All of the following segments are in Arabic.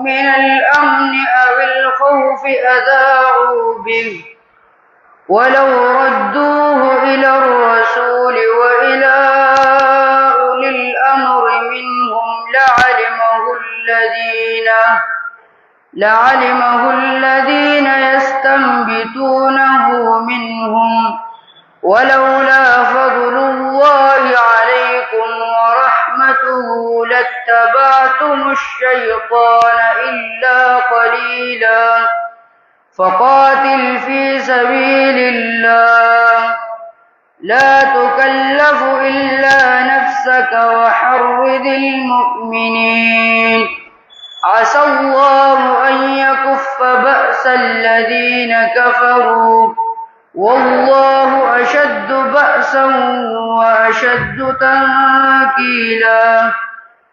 من الأمن أو الخوف أذاعوا به ولو ردوه إلى الرسول وإلى أولي الأمر منهم لعلمه الذين يستنبتونه منهم ولولا فضل الله عليكم ورحمته لاتبعتم الشيطان إلا قليلا فقاتل في سبيل الله لا تكلف إلا نفسك وحرض المؤمنين عسى الله أن يكف بأس الذين كفروا والله أشد بأسا وأشد تنكيلا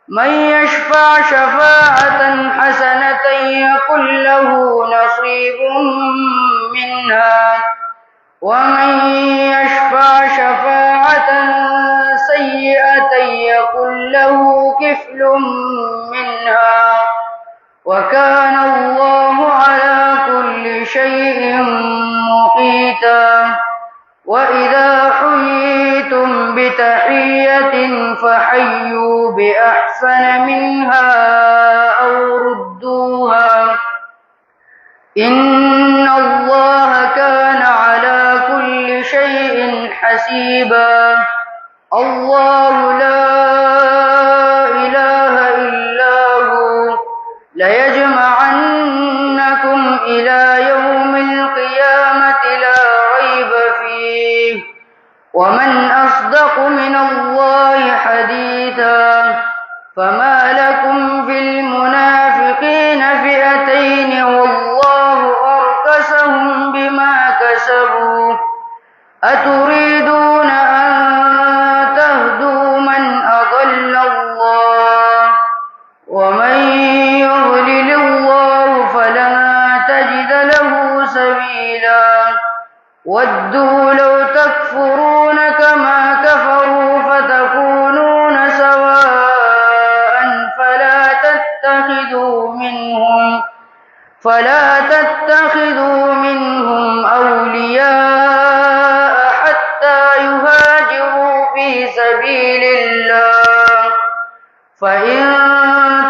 من يشفع شفاعة حسنة يكن له نصيب منها ومن يشفع شفاعة سيئة يكن له كفل منها وكان الله على كل شيء مقيتا وإذا حييتم بتحية فحيوا بأحسن منها أو ردوها إن الله كان على كل شيء حسيبا الله لا إله إلا هو ليجمعنكم إلى يوم القيامة لا ريب فيه ومن أصدق من الله حديثا فما لكم في المنافقين فئتين والله أركسهم بما كسبوا أتريدون أن تهدوا من أضل الله ومن يضلل الله فلن تجد له سبيلا ودوا لو تكفرون كما كفروا فتكونون سواء فلا تتخذوا منهم أولياء حتى يهاجروا في سبيل الله فإن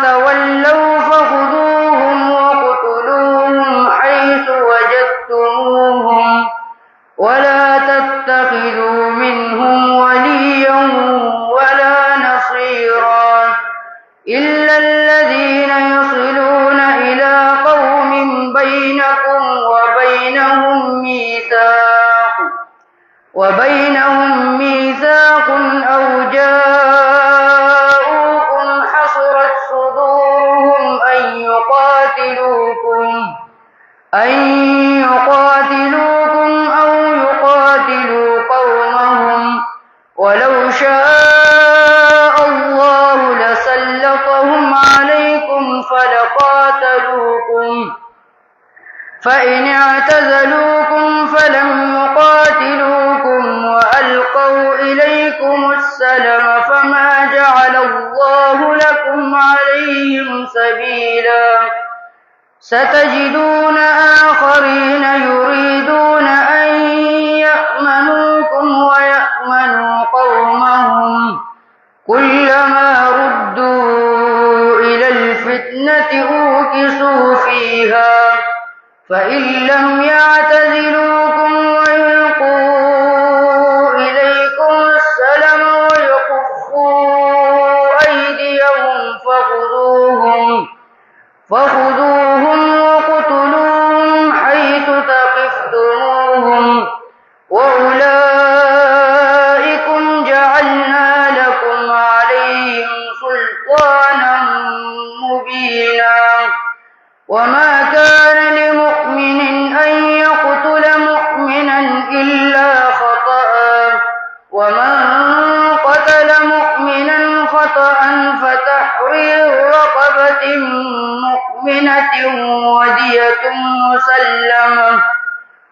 تولوا فخذوهم وقتلوهم حيث وجدتموهم ولا تتخذوا منهم وليا ولا نصيرا إلا الذين يصلون إلى قوم بينكم وبينهم ميثاق أو جاءوكم حصرت صدورهم أن يقاتلوكم أو يقاتلوا قومهم ولو شاء الله لسلطهم عليكم فلقاتلوكم فإن اعتزلوكم فلم يقاتلوكم وألقوا إليكم السلم فما جعل الله لكم عليهم سبيلا ستجدون آخرين يريدون أن يأمنوكم ويأمنوا قومهم كلما ردوا إلى الفتنة أوكسوا فيها فإن لم يعتزلوكم ويلقوا إليكم السلم ويكفوا أيديهم فخذوهم وقتلوهم حيث ثقفتموهم وأولئكم جعلنا لكم عليهم سلطانا مبينا وما كان لمؤمن أن يقتل مؤمنا إلا خطأ ومن قتل مؤمنا خطأ فتحرير رقبة مؤمنة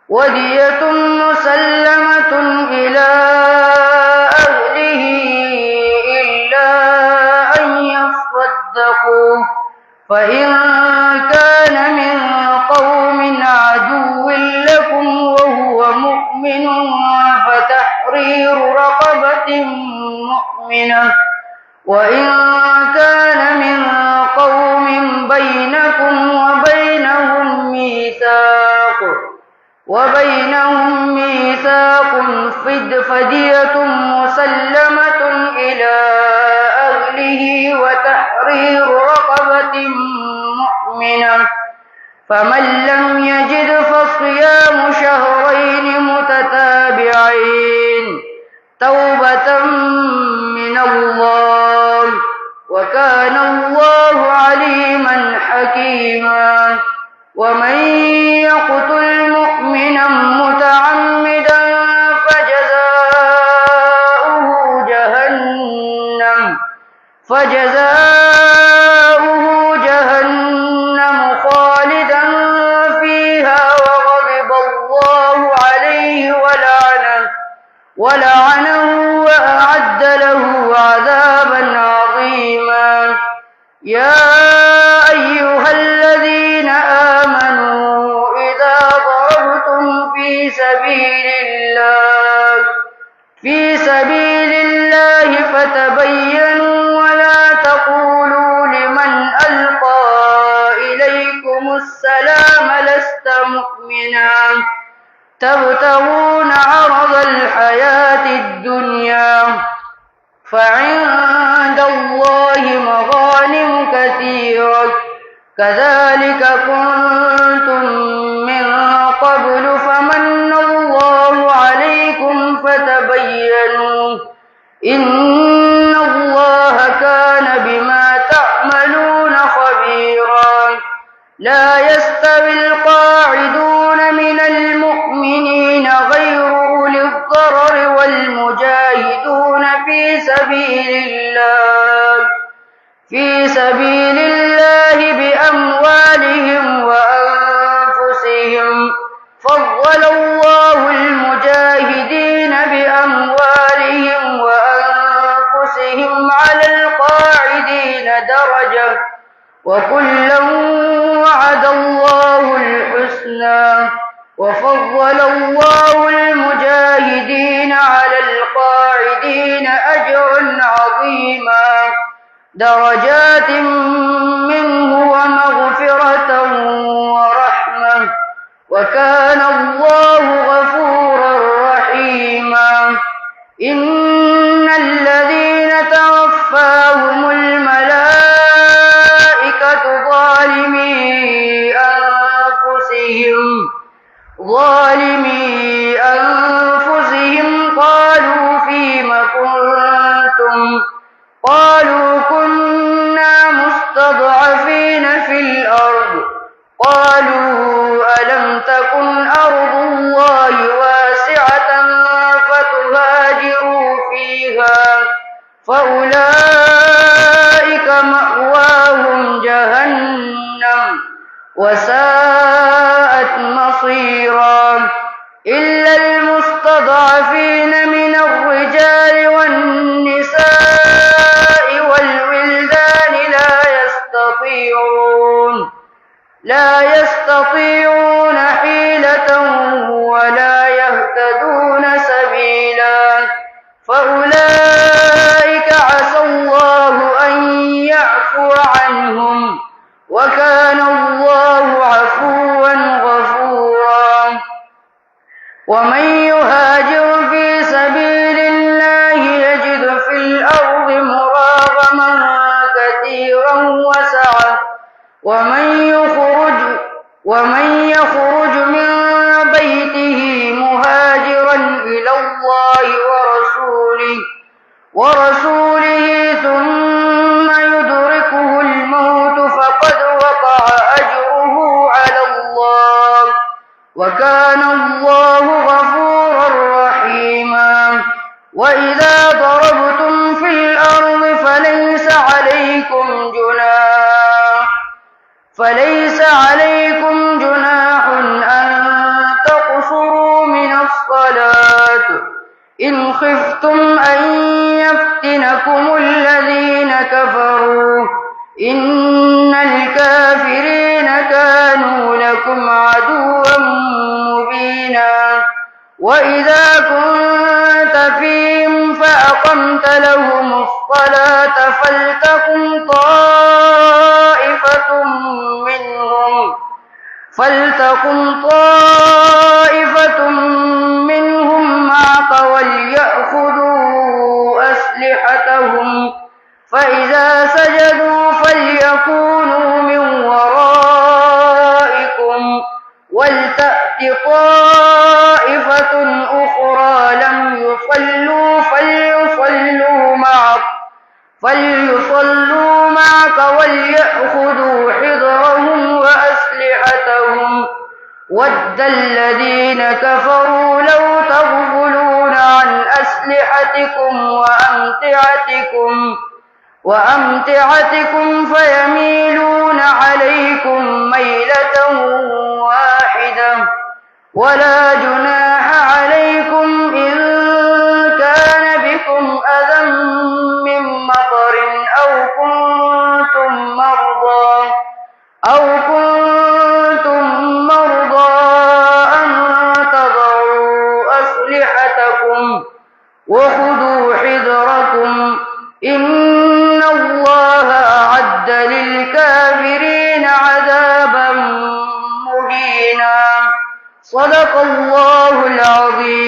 ودية مسلمة إلى أهله إلا أن يصدقوا فإن كان من قوم عدو لكم وهو مؤمن فتحرير رقبة مؤمنة، وإن كان من قوم بينكم وبينهم ميثاق فدية مسلمة إلى أهله وتحرير رقبة مؤمنة، فمن لم يجد فصيام شهرين متتابعين توبة من الله، وكان الله عليما حكيما. ومن يقتل مؤمنا متعمدا فجزاؤه جهنم خالدا فيها وغضب الله عليه ولعنه وأعد له عذابا عظيما. يا أيها الذين آمنوا إذا ضربتم في سبيل الله فتبينوا ولا تقولوا لمن ألقى إليكم السلام لست مؤمنا تبتغون عرض الحياة الدنيا فعند الله مغانم كثيرة كذلك كنتم من قبل فمن الله عليكم فتبينوا إن الله كان بما تعملون خبيرا. لا يستوي القاعدون من المؤمنين غير أولي الضرر والمجاهدون في سبيل الله بأموالهم وأنفسهم، فضل الله المجاهدين بأموالهم وأنفسهم على القاعدين درجة وكلا وعد الله الحسنى، وفضل الله المجاهدين على القاعدين أجرا عظيما درجات منه ومغفرة ورحمة، وكان الله غفورا رحيما. إن الذين توفاهم الملائكة ظالمي أنفسهم قالوا فيم كنتم قالوا كنا مستضعفين في الأرض قالوا ألم تكن أرض الله واسعة فتهاجروا فيها فأولئك مأواهم جهنم وساءت مصيرا إلا المستضعفين من الرجال والنساء والولدان لا يستطيعون حيلة ولا يهتدون سبيلا فأولئك عسى الله أن يعفو عنهم وكان الله عفوا غفورا. ومن يهاجر في سبيل الله يجد في الأرض مراغما كثيرا وسعة ومن يخرج من بيته مهاجرا إلى الله ورسوله ثم يدركه الموت فقد وقع أجره على الله وكان الله غفورا رحيما. وإذا ضربتم في الأرض فليس عليكم جناح أن تقصروا من الصلاة إن خفتم أن يفتنكم الذين كفروا إن الكافرين لكم عدوا مبينا وإذا كنت فيهم فأقمت لهم الصلاة فلتقم طائفة منهم معك وليأخذوا أسلحتهم فإذا سجدوا فليكونوا من ورائكم ولتأت طائفة أخرى لم يصلوا فليصلوا معك وليأخذوا حذرهم وأسلحتهم ود الذين كفروا لو تغفلون عن أسلحتكم وأمتعتكم فيميلون عليكم ميلة واحدة ولا جناح عليكم إن كان بكم أذى من مطر أو كنتم مرضى أن تضعوا أسلحتكم وخذوا حذركم إن الله أعد للكافرين عذابا مهينا صدق الله العظيم.